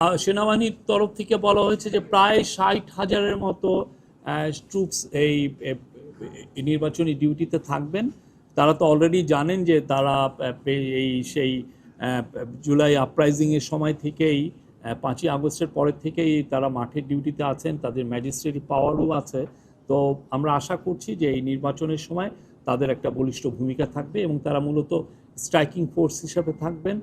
সেনাবাহিনীর তরফ থেকে বলা হয়েছে যে প্রায় ৬০,০০০-এর মতো ট্রুপস এই নির্বাচনী ডিউটিতে থাকবেন। তারা তো অলরেডি জানেন যে তারা সেই জুলাই আপরাইজিংয়ের সময় থেকেই ৫ই আগস্টের পরের থেকেই তারা মাঠের ডিউটিতে আছেন, তাদের ম্যাজিস্ট্রেট পাওয়ারও আছে। তো আমরা আশা করছি যে এই নির্বাচনের সময় তাদের একটা বলিষ্ঠ ভূমিকা থাকবে এবং তারা মূলত স্ট্রাইকিং ফোর্স হিসেবে থাকবেন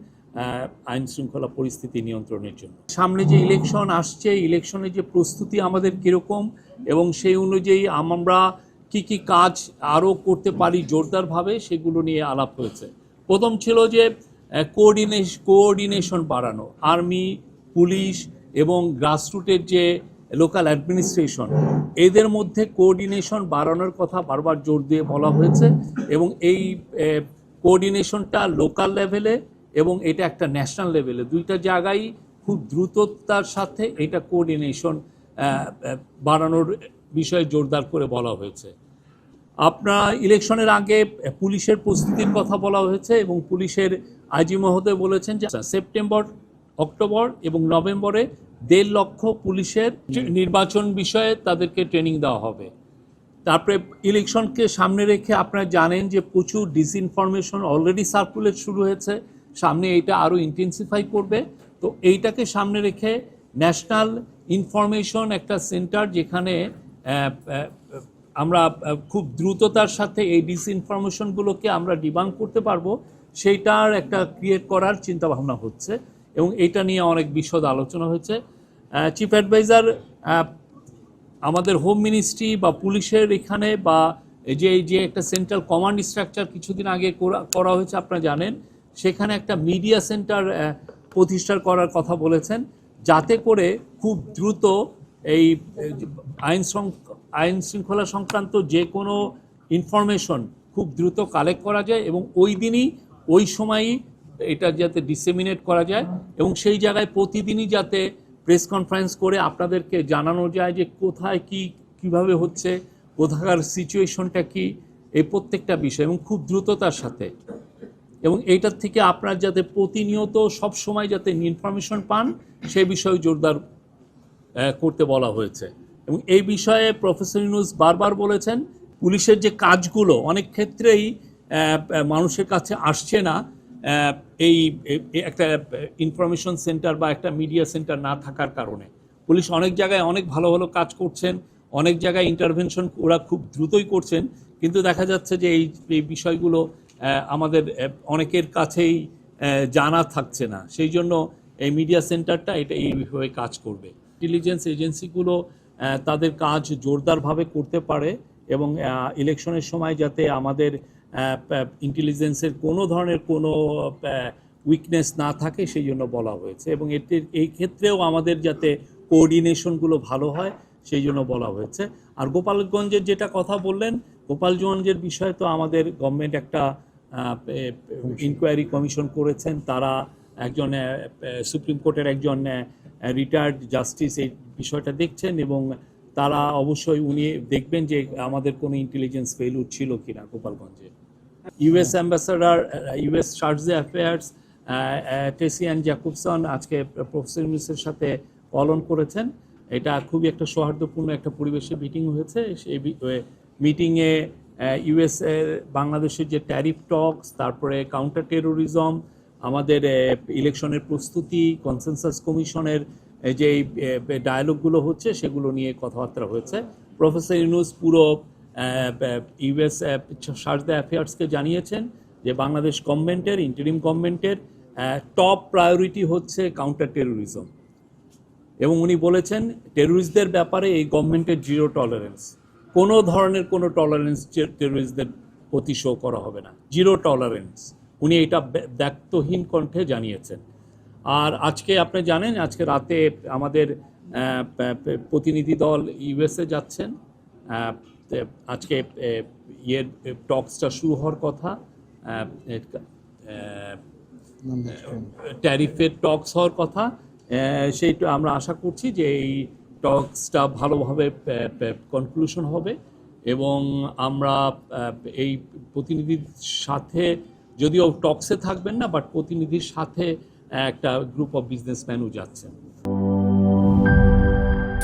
আইন শৃঙ্খলা পরিস্থিতি নিয়ন্ত্রণের জন্য। সামনে যে ইলেকশন আসছে, ইলেকশনের যে প্রস্তুতি আমাদের কীরকম এবং সেই অনুযায়ী আমরা কি কাজ আরও করতে পারি জোরদারভাবে, সেগুলো নিয়ে আলাপ হয়েছে। প্রথম ছিল যে কোঅর্ডিনেশন বাড়ানো, আর্মি, পুলিশ এবং গ্রাসরুটের যে লোকাল অ্যাডমিনিস্ট্রেশন, এদের মধ্যে কোঅর্ডিনেশন বাড়ানোর কথা বারবার জোর দিয়ে বলা হয়েছে এবং এই কোঅর্ডিনেশনটা লোকাল লেভেলে এবং এটা একটা ন্যাশনাল লেভেলে, দুইটা জায়গায় খুব দ্রুততার সাথে এটা কোঅর্ডিনেশন বাড়ানোর বিষয়ে জোরদার করে বলা হয়েছে। আপনার ইলেকশনের আগে পুলিশের প্রস্তুতির কথা বলা হয়েছে এবং পুলিশের আইজি মহোদয় বলেছেন যে সেপ্টেম্বর, অক্টোবর এবং নভেম্বরে ১.৫ লক্ষ পুলিশের নির্বাচন বিষয়ে তাদেরকে ট্রেনিং দেওয়া হবে। তারপরে ইলেকশনকে সামনে রেখে আপনারা জানেন যে প্রচুর ডিসইনফরমেশন অলরেডি সার্কুলেট শুরু হয়েছে, সামনে এইটা আরও ইন্টেন্সিফাই করবে। তো এইটাকে সামনে রেখে ন্যাশনাল ইনফরমেশন একটা সেন্টার, যেখানে আমরা খুব দ্রুততার সাথে এই ডিসইনফরমেশনগুলোকে আমরা ডিবাঙ্ক করতে পারবো, সেইটার একটা ক্রিয়েট করার চিন্তাভাবনা হচ্ছে এবং এটা নিয়ে অনেক বিশদ আলোচনা হয়েছে। চিফ অ্যাডভাইজার আমাদের হোম মিনিস্ট্রি বা পুলিশের এখানে বা যে একটা সেন্ট্রাল কমান্ড স্ট্রাকচার কিছুদিন আগে করা হয়েছে আপনারা জানেন, সেখানে একটা মিডিয়া সেন্টার প্রতিষ্ঠা করার কথা বলেছেন, যাতে করে খুব দ্রুত এই আইন শৃঙ্খলা সংক্রান্ত যে কোনো ইনফরমেশন খুব দ্রুত কালেক্ট করা যায় এবং ওই দিনই ওই সময়ই এটা যাতে ডিসেমিনেট করা যায় এবং সেই জায়গায় প্রতিদিনই যাতে প্রেস কনফারেন্স করে আপনাদেরকে জানানো যায় যে কোথায় কিভাবে হচ্ছে, কোথাকার সিচুয়েশনটা কি, এই প্রত্যেকটা বিষয় এবং খুব দ্রুততার সাথে, এবং এইটার থেকে আপনার যাতে প্রতিনিয়ত সব সময় যাতে ইনফরমেশন পান সেই বিষয়ে জোরদার করতে বলা হয়েছে। এবং এই বিষয়ে প্রফেসর ইউনূস বারবার বলেছেন পুলিশের যে কাজগুলো অনেক ক্ষেত্রেই মানুষের কাছে আসছে না এই একটা ইনফরমেশন সেন্টার বা একটা মিডিয়া সেন্টার না থাকার কারণে। পুলিশ অনেক জায়গায় অনেক ভালো ভালো কাজ করছেন, অনেক জায়গায় ইন্টারভেনশন ওরা খুব দ্রুতই করছেন, কিন্তু দেখা যাচ্ছে যে এই বিষয়গুলো আমাদের অনেকের কাছেই জানা থাকছে না। সেই জন্য এই মিডিয়া সেন্টারটা এটা এইভাবে কাজ করবে। ইন্টেলিজেন্স এজেন্সিগুলো তাদের কাজ জোরদারভাবে করতে পারে এবং ইলেকশনের সময় যাতে আমাদের ইন্টেলিজেন্সের কোনো ধরনের কোনো উইকনেস না থাকে সেই জন্য বলা হয়েছে এবং এই ক্ষেত্রেও আমাদের যাতে কোঅর্ডিনেশনগুলো ভালো হয় সেই জন্য বলা হয়েছে। আর গোপালগঞ্জের যেটা কথা বললেন, গোপালগঞ্জের বিষয়ে তো আমাদের গভর্নমেন্ট একটা ইনকোয়ারি কমিশন করেছেন, তারা একজন সুপ্রিম কোর্টের একজন রিটায়ার্ড জাস্টিস এই বিষয়টা দেখছেন এবং তারা অবশ্যই উনি দেখবেন যে আমাদের কোনো ইন্টেলিজেন্স ফেইলিউর ছিল কিনা গোপালগঞ্জে। ইউএস অ্যাম্বাসাডার, ইউএস চার্জে অ্যাফেয়ার্স টেসিয়ান জ্যাকবসন আজকে প্রফেসর ইউনূসের সাথে পালন করেছেন। এটা খুবই একটা সৌহার্দ্যপূর্ণ একটা পরিবেশে মিটিং হয়েছে। সেই মিটিংয়ে ইউএস বাংলাদেশের যে ট্যারিফ টকস, তারপরে কাউন্টার টেরোরিজম, আমাদের ইলেকশনের প্রস্তুতি, কনসেনসাস কমিশনের যে ডায়ালগগুলো হচ্ছে সেগুলো নিয়ে কথাবার্তা হয়েছে। প্রফেসর ইউনূস পুরো ইউএস চার্জে অ্যাফেয়ার্সকে জানিয়েছেন যে বাংলাদেশ গভর্নমেন্টের, ইন্টারিম গভর্নমেন্টের টপ প্রায়োরিটি হচ্ছে কাউন্টার টেরোরিজম এবং উনি বলেছেন টেরোরিস্টদের ব্যাপারে এই গভর্নমেন্টের জিরো টলারেন্স, কোনো ধরনের কোনো টলারেন্স টেরোরিস্টদের প্রতি শো করা হবে না, জিরো টলারেন্স। উনি এটা ব্যক্তহীন কণ্ঠে জানিয়েছেন। আর আজকে আপনি জানেন আজকে রাতে আমাদের প্রতিনিধি দল ইউএসএ যাচ্ছেন। আজকে টকসটা শুরু হওয়ার কথা, ট্যারিফের টকস হওয়ার কথা, সেইটা আমরা আশা করছি যে এই টকসটা ভালোভাবে কনক্লুশন হবে এবং আমরা এই প্রতিনিধির সাথে, যদিও টকসে থাকবেন না, বাট প্রতিনিধির সাথে একটা গ্রুপ অফ বিজনেসম্যানও যাচ্ছেন।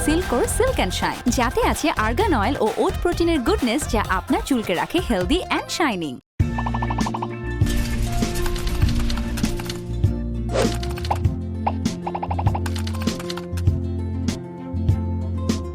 সিল্কোর সিল্ক অ্যান্ড শাইন, যাতে আছে আর্গান অয়েল ও ওট প্রোটিনের গুডনেস, যা আপনার চুলকে রাখে হেলদি অ্যান্ড শাইনিং।